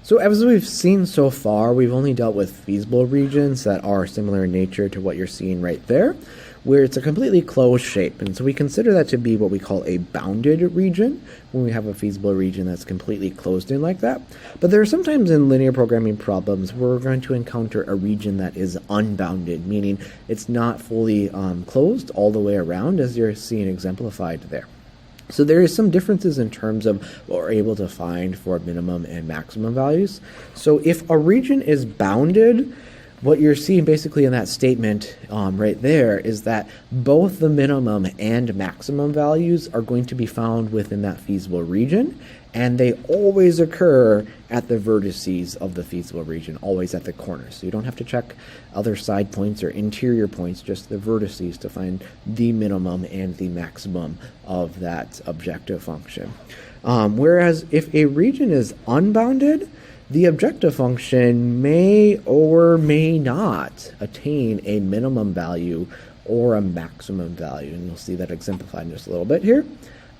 So as we've seen so far, we've only dealt with feasible regions that are similar in nature to what you're seeing right there, where it's a completely closed shape. And so we consider that to be what we call a bounded region when we have a feasible region that's completely closed in like that. But there are sometimes in linear programming problems where we're going to encounter a region that is unbounded, meaning it's not fully closed all the way around, as you're seeing exemplified there. So there is some differences in terms of what we're able to find for minimum and maximum values. So if a region is bounded, what you're seeing basically in that statement right there is that both the minimum and maximum values are going to be found within that feasible region, and they always occur at the vertices of the feasible region, always at the corners. So you don't have to check other side points or interior points, just the vertices to find the minimum and the maximum of that objective function. Whereas if a region is unbounded, the objective function may or may not attain a minimum value or a maximum value, and you'll see that exemplified in just a little bit here.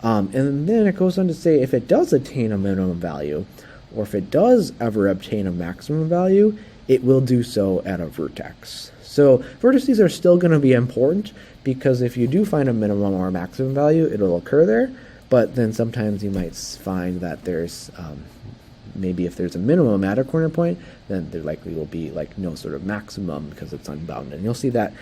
And then it goes on to say if it does attain a minimum value, or if it does ever obtain a maximum value, it will do so at a vertex. So vertices are still going to be important, because if you do find a minimum or a maximum value, it'll occur there. But then sometimes you might find that there's maybe if there's a minimum at a corner point, then there likely will be like no sort of maximum because it's unbounded. And you'll see that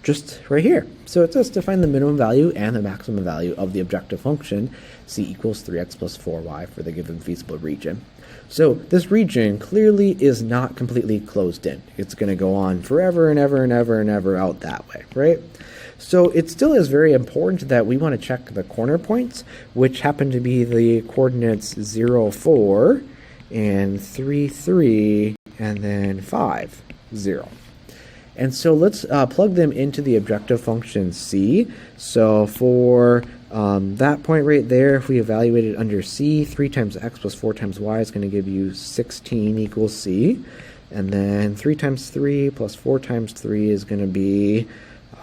just right here. So it says to find the minimum value and the maximum value of the objective function, c equals 3x plus 4y for the given feasible region. So this region clearly is not completely closed in. It's going to go on forever and ever and ever and ever out that way, right? So it still is very important that we want to check the corner points, which happen to be the coordinates 0, 4, and 3, 3, and then 5, 0. And so let's plug them into the objective function c. So for that point right there, if we evaluate it under c, 3 times x plus 4 times y is going to give you 16 equals c. And then 3 times 3 plus 4 times 3 is going to be,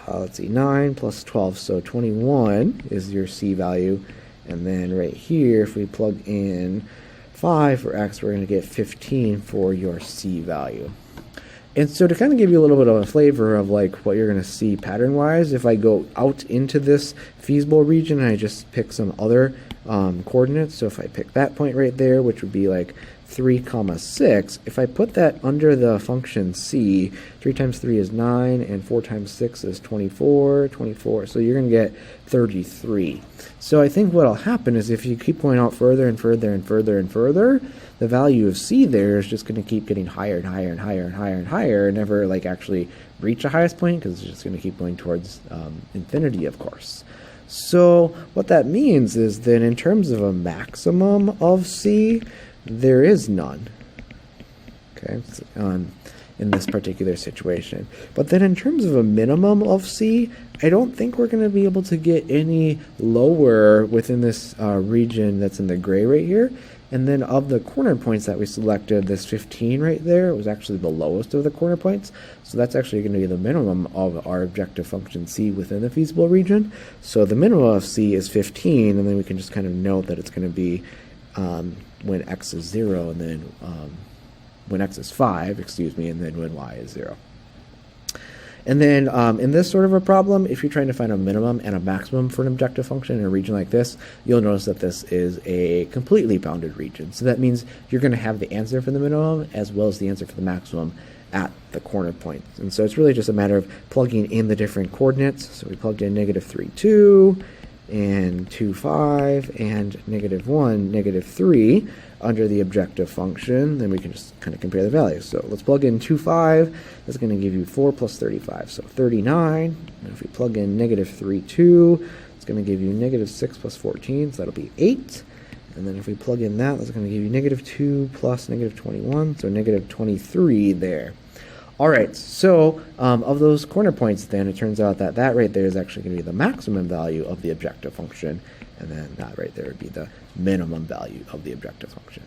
let's see, 9 plus 12, so 21 is your c value. And then right here, if we plug in 5 for x, we're going to get 15 for your c value. And so to kind of give you a little bit of a flavor of like what you're going to see pattern-wise, if I go out into this feasible region and I just pick some other coordinates, so if I pick that point right there, which would be like 3, 6, if I put that under the function c, 3 times 3 is 9, and 4 times 6 is 24, so you're going to get 33. So I think what'll happen is if you keep going out further and further and further and further, the value of c there is just going to keep getting higher and higher and higher and higher and higher, and never like actually reach the highest point, because it's just going to keep going towards infinity, of course. So what that means is that in terms of a maximum of c, there is none, okay, in this particular situation. But then in terms of a minimum of c, I don't think we're going to be able to get any lower within this region that's in the gray right here. And then of the corner points that we selected, this 15 right there was actually the lowest of the corner points. So that's actually going to be the minimum of our objective function c within the feasible region. So the minimum of c is 15, and then we can just kind of note that it's going to be when x is 0, and then when x is 5, excuse me, and then when y is 0. And then in this sort of a problem, if you're trying to find a minimum and a maximum for an objective function in a region like this, you'll notice that this is a completely bounded region. So that means you're going to have the answer for the minimum as well as the answer for the maximum at the corner points. And so it's really just a matter of plugging in the different coordinates. So we plugged in -3, 2, and 2, 5, and -1, -3 under the objective function. Then we can just kind of compare the values. So let's plug in 2, 5. That's going to give you 4 plus 35, so 39. And if we plug in -3, 2, it's going to give you -6 plus 14, so that'll be 8. And then if we plug in that, that's going to give you -2 plus -21, so -23 there. All right, so of those corner points, then it turns out that that right there is actually going to be the maximum value of the objective function, and then that right there would be the minimum value of the objective function.